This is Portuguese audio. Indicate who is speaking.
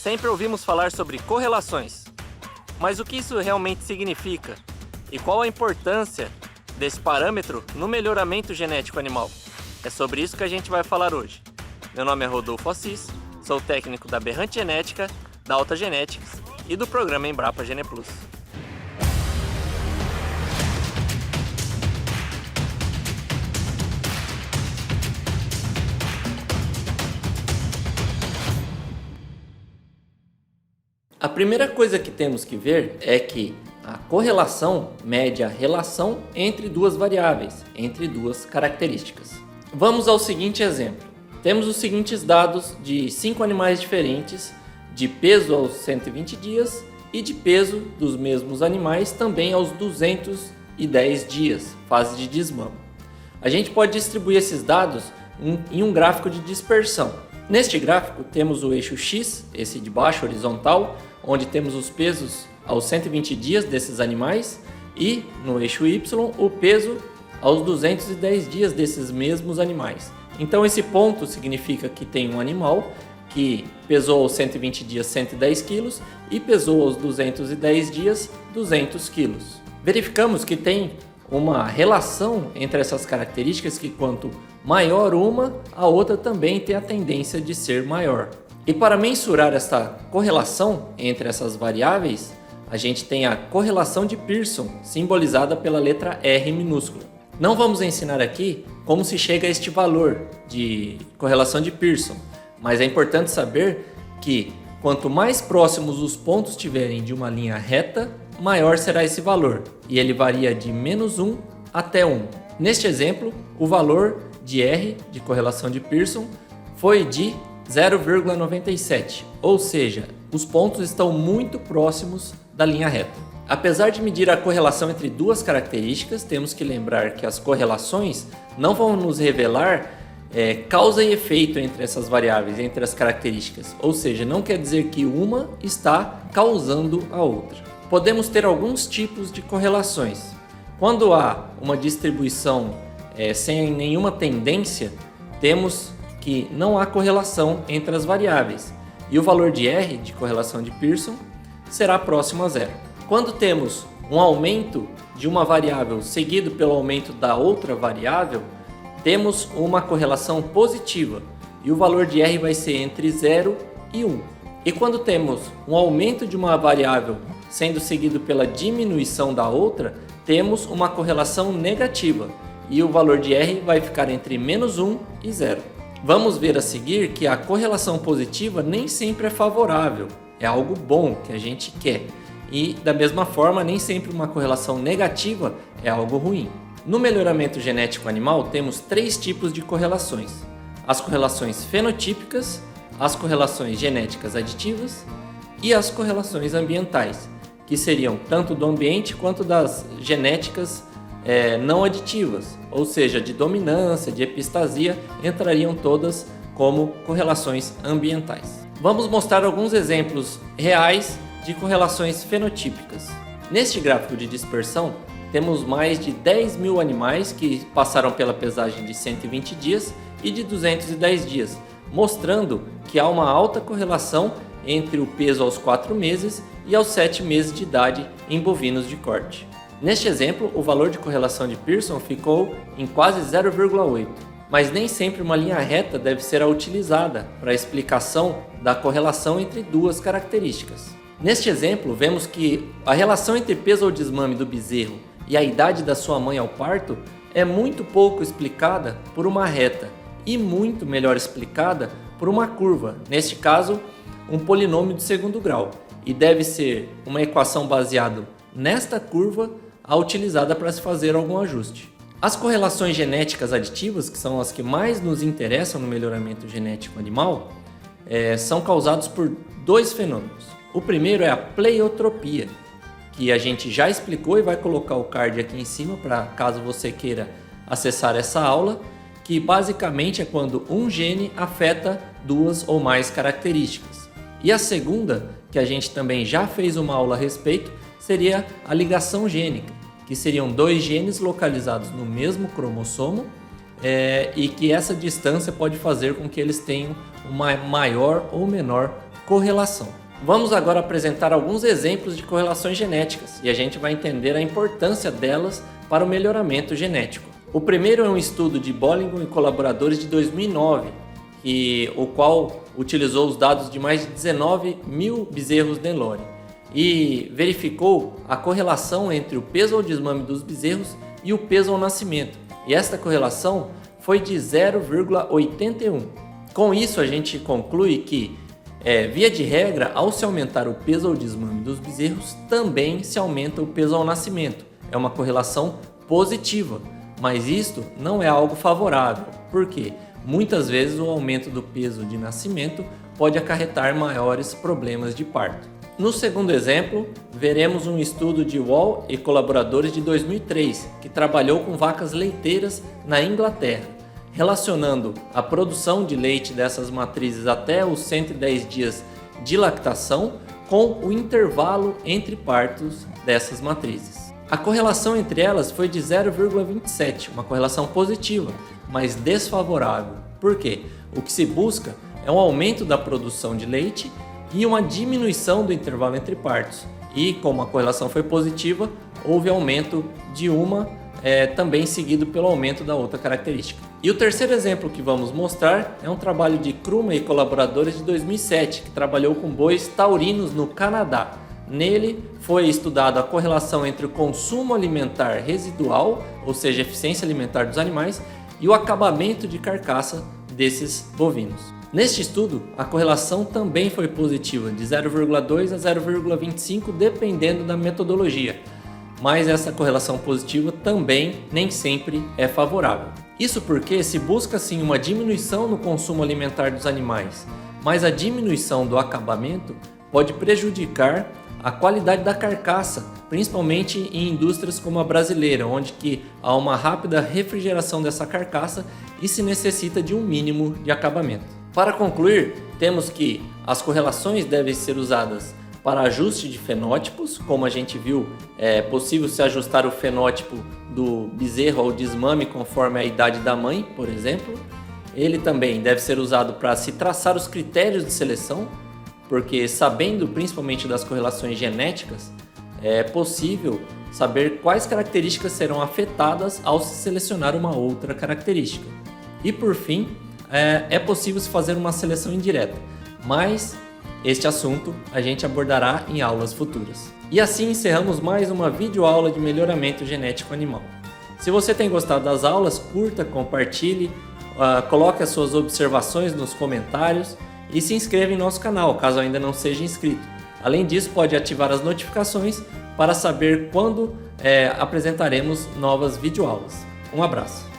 Speaker 1: Sempre ouvimos falar sobre correlações, mas o que isso realmente significa? E qual a importância desse parâmetro no melhoramento genético animal? É sobre isso que a gente vai falar hoje. Meu nome é Rodolfo Assis, sou técnico da Berrante Genética, da Alta Genetics e do programa Embrapa GenePlus. A primeira coisa que temos que ver é que a correlação mede a relação entre duas variáveis, entre duas características. Vamos ao seguinte exemplo. Temos os seguintes dados de 5 animais diferentes, de peso aos 120 dias e de peso dos mesmos animais também aos 210 dias, fase de desmame. A gente pode distribuir esses dados em um gráfico de dispersão. Neste gráfico temos o eixo X, esse de baixo horizontal, onde temos os pesos aos 120 dias desses animais, e no eixo Y o peso aos 210 dias desses mesmos animais. Então esse ponto significa que tem um animal que pesou aos 120 dias 110 kg e pesou aos 210 dias 200 kg. Verificamos que tem uma relação entre essas características que quanto maior uma, a outra também tem a tendência de ser maior. E para mensurar essa correlação entre essas variáveis, a gente tem a correlação de Pearson, simbolizada pela letra R minúscula. Não vamos ensinar aqui como se chega a este valor de correlação de Pearson, mas é importante saber que quanto mais próximos os pontos estiverem de uma linha reta, maior será esse valor, e ele varia de -1 até 1. Neste exemplo, o valor de R, de correlação de Pearson, foi de 0,97, ou seja, os pontos estão muito próximos da linha reta. Apesar de medir a correlação entre duas características, temos que lembrar que as correlações não vão nos revelar causa e efeito entre essas variáveis, entre as características, ou seja, não quer dizer que uma está causando a outra. Podemos ter alguns tipos de correlações. Quando há uma distribuição sem nenhuma tendência, temos que não há correlação entre as variáveis e o valor de R, de correlação de Pearson, será próximo a zero. Quando temos um aumento de uma variável seguido pelo aumento da outra variável, temos uma correlação positiva e o valor de R vai ser entre 0 e 1. E quando temos um aumento de uma variável sendo seguido pela diminuição da outra, temos uma correlação negativa e o valor de R vai ficar entre -1 e 0. Vamos ver a seguir que a correlação positiva nem sempre é favorável, é algo bom que a gente quer. E da mesma forma, nem sempre uma correlação negativa é algo ruim. No melhoramento genético animal, temos 3 tipos de correlações: as correlações fenotípicas, as correlações genéticas aditivas e as correlações ambientais, que seriam tanto do ambiente quanto das genéticas não aditivas, ou seja, de dominância, de epistasia, entrariam todas como correlações ambientais. Vamos mostrar alguns exemplos reais de correlações fenotípicas. Neste gráfico de dispersão, temos mais de 10 mil animais que passaram pela pesagem de 120 dias e de 210 dias, mostrando que há uma alta correlação entre o peso aos 4 meses e aos 7 meses de idade em bovinos de corte. Neste exemplo, o valor de correlação de Pearson ficou em quase 0,8, mas nem sempre uma linha reta deve ser a utilizada para a explicação da correlação entre duas características. Neste exemplo, vemos que a relação entre peso ao desmame do bezerro e a idade da sua mãe ao parto é muito pouco explicada por uma reta e muito melhor explicada por uma curva, neste caso, um polinômio de segundo grau, e deve ser uma equação baseada nesta curva utilizada para se fazer algum ajuste. As correlações genéticas aditivas, que são as que mais nos interessam no melhoramento genético animal, são causadas por 2 fenômenos. O primeiro é a pleiotropia, que a gente já explicou e vai colocar o card aqui em cima para caso você queira acessar essa aula, que basicamente é quando um gene afeta 2 ou mais características. E a segunda, que a gente também já fez uma aula a respeito, seria a ligação gênica, que seriam 2 genes localizados no mesmo cromossomo e que essa distância pode fazer com que eles tenham uma maior ou menor correlação. Vamos agora apresentar alguns exemplos de correlações genéticas e a gente vai entender a importância delas para o melhoramento genético. O primeiro é um estudo de Bollingham e colaboradores de 2009, o qual utilizou os dados de mais de 19 mil bezerros Nelore e verificou a correlação entre o peso ao desmame dos bezerros e o peso ao nascimento. E esta correlação foi de 0,81. Com isso, a gente conclui que, via de regra, ao se aumentar o peso ao desmame dos bezerros, também se aumenta o peso ao nascimento. É uma correlação positiva, mas isto não é algo favorável. Por quê? Muitas vezes o aumento do peso de nascimento pode acarretar maiores problemas de parto. No segundo exemplo, veremos um estudo de Wall e colaboradores de 2003, que trabalhou com vacas leiteiras na Inglaterra, relacionando a produção de leite dessas matrizes até os 110 dias de lactação com o intervalo entre partos dessas matrizes. A correlação entre elas foi de 0,27, uma correlação positiva, mas desfavorável. Por quê? O que se busca é um aumento da produção de leite e uma diminuição do intervalo entre partos. E como a correlação foi positiva, houve aumento de uma, também seguido pelo aumento da outra característica. E o terceiro exemplo que vamos mostrar é um trabalho de Kruma e colaboradores de 2007, que trabalhou com bois taurinos no Canadá. Nele foi estudada a correlação entre o consumo alimentar residual, ou seja, a eficiência alimentar dos animais, e o acabamento de carcaça desses bovinos. Neste estudo, a correlação também foi positiva, de 0,2 a 0,25, dependendo da metodologia. Mas essa correlação positiva também nem sempre é favorável. Isso porque se busca sim uma diminuição no consumo alimentar dos animais, mas a diminuição do acabamento pode prejudicar a qualidade da carcaça, principalmente em indústrias como a brasileira, onde que há uma rápida refrigeração dessa carcaça e se necessita de um mínimo de acabamento. Para concluir, temos que as correlações devem ser usadas para ajuste de fenótipos, como a gente viu, é possível se ajustar o fenótipo do bezerro ao desmame conforme a idade da mãe, por exemplo. Ele também deve ser usado para se traçar os critérios de seleção, porque sabendo principalmente das correlações genéticas, é possível saber quais características serão afetadas ao se selecionar uma outra característica. E por fim, é possível se fazer uma seleção indireta, mas este assunto a gente abordará em aulas futuras. E assim encerramos mais uma videoaula de melhoramento genético animal. Se você tem gostado das aulas, curta, compartilhe, coloque as suas observações nos comentários e se inscreva em nosso canal, caso ainda não seja inscrito. Além disso, pode ativar as notificações para saber quando apresentaremos novas videoaulas. Um abraço!